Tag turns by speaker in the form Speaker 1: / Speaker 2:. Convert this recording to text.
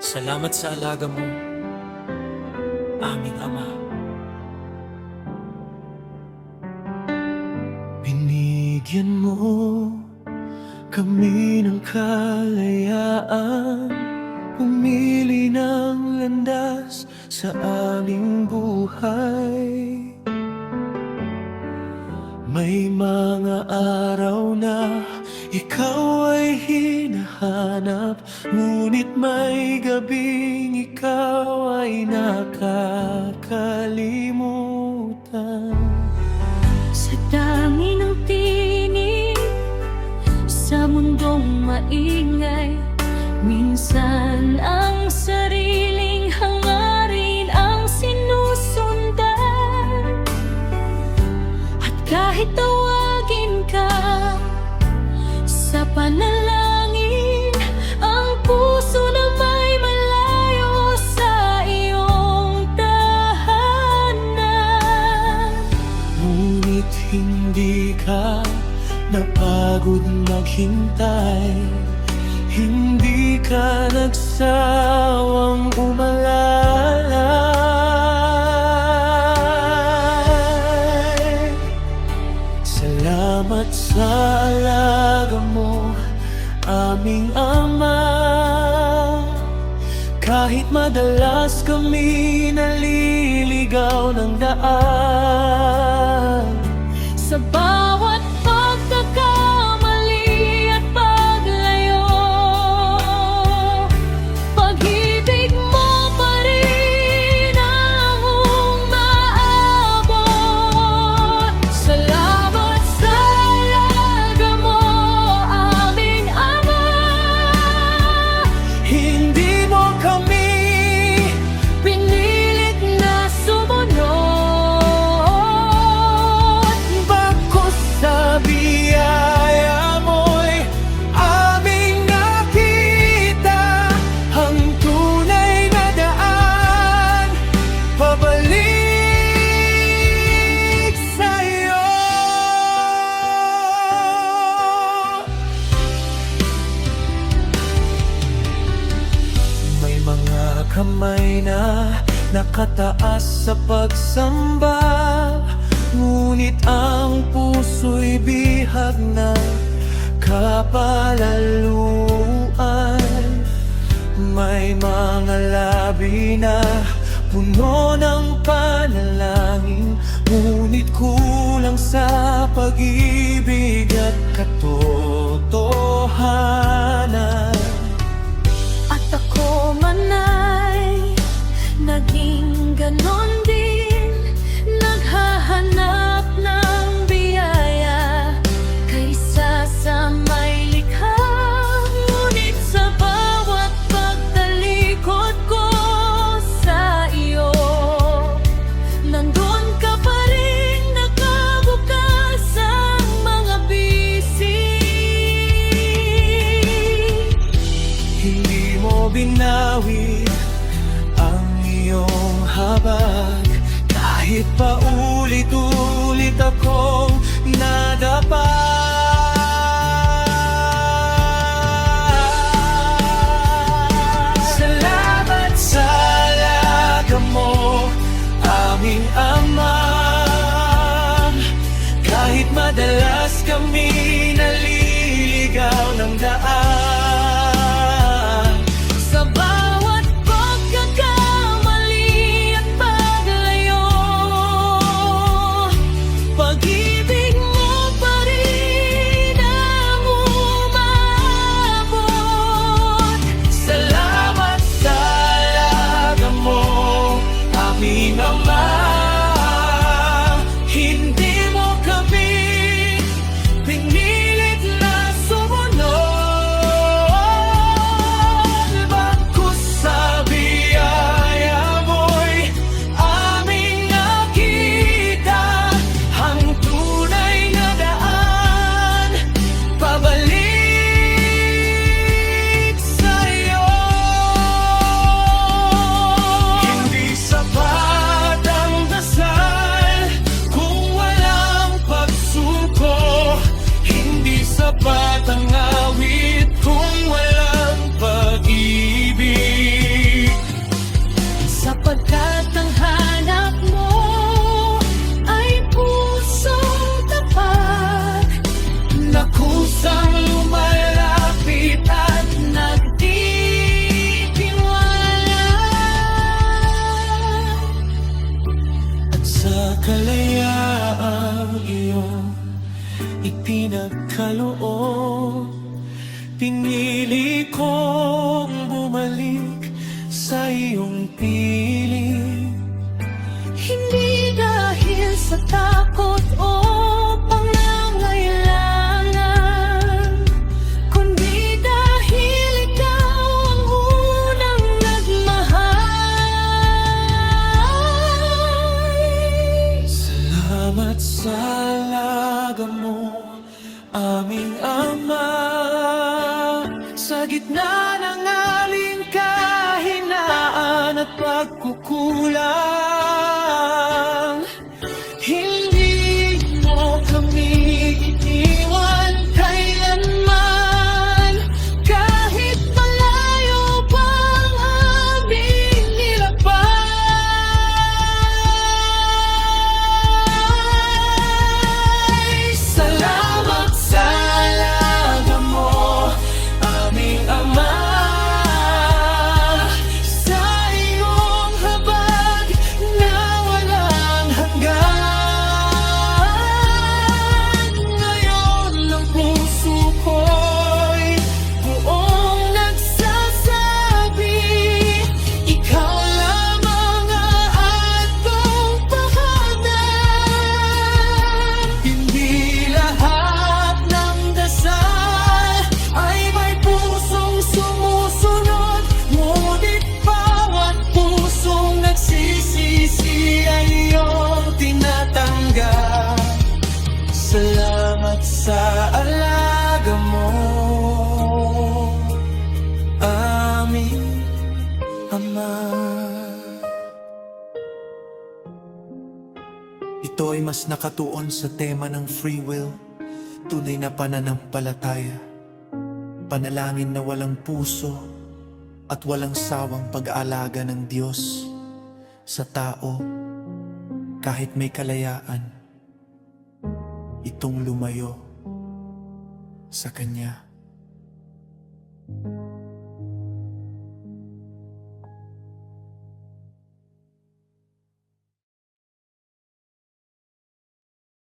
Speaker 1: Salamat sa alaga mo, aming Ama. Binigyan mo kami ng kalayaan, pumili ng landas sa aming buhay. May mga araw na ikaw ay hinahanap, ngunit may gabing ikaw ay nakakalimutan.
Speaker 2: Sa dami ng tinig, sa mundong maingay, minsan ang sariling hangarin ang sinusundan. At kahit tawagin ka sa panalangin, ang puso na may malayo sa iyong tahanan.
Speaker 1: Ngunit hindi ka napagod maghintay, hindi ka nagsawang umalalay. Salamat sa alaga mo, aming Ama. Kahit madalas kami naliligaw ng daan,
Speaker 2: Sa bawat pagkakamali at paglayo, pag-ibig mo pa rin ang umaabot. Salamat sa alaga mo, aming Ama.
Speaker 1: hindi mo kami
Speaker 2: Pinilit na sumunod,
Speaker 1: bagkus sa biyaya mo'y aming nakita ang tunay na daan pabalik sa'yo. May mga kamay na nakataas sa pagsamba, ngunit ang puso'y bihag na kapalaluan. May mga labi na puno ng panalangin, ngunit kulang sa pag-ibig at katotohanan.
Speaker 2: at ako man ay naging ganon din, naghahanap ng biyaya kaysa sa may likha. Ngunit sa bawat pagtalikod ko sa iyo, nandun ka pa rin, nakabukas ang mga bisi.
Speaker 1: Hindi mo binawi ang iyong habag, kahit pa ulit-ulit akong nadapa. Salamat sa alaga mo, aming Ama. Kahit madalas kami naliligaw ng daan,
Speaker 2: Sa bawat pagkakamali at paglayo, pag-ibig mo pa rin ang umaabot.
Speaker 1: salamat sa alaga mo, aming Ama. Hindi mo kami pinili ipinagkaloob. Pinili kong bumalik sa iyong piling.
Speaker 2: Hindi dahil sa takot o pangangailangan, kundi dahil ikaw ang unang nagmahal.
Speaker 1: Salamat sa alaga mo, aming Ama. Sa gitna ng aling kahinaan at pagkukulang, hindi mo kami iniwan kailanman. Kahit malayo pa ang aming nilakbay. Salamat sa alaga mo, aming Ama. Sa iyong habag na walang hanggan, ngayon ang puso ko'y buong nagsasabi, ikaw lamang ang atong tahanan. Hindi lahat ng dasal ay may pusong sumusunod, ngunit bawat pusong nagsisisi ay iyong tinatanggap. Salamat sa alaga mo, aming Ama. Ito ay mas nakatuon sa tema ng free will, tunay na pananampalataya, panalangin na walang puso at walang sawang pag-aalaga ng Diyos sa tao. Kahit may kalayaan, itong lumayo sa Kanya.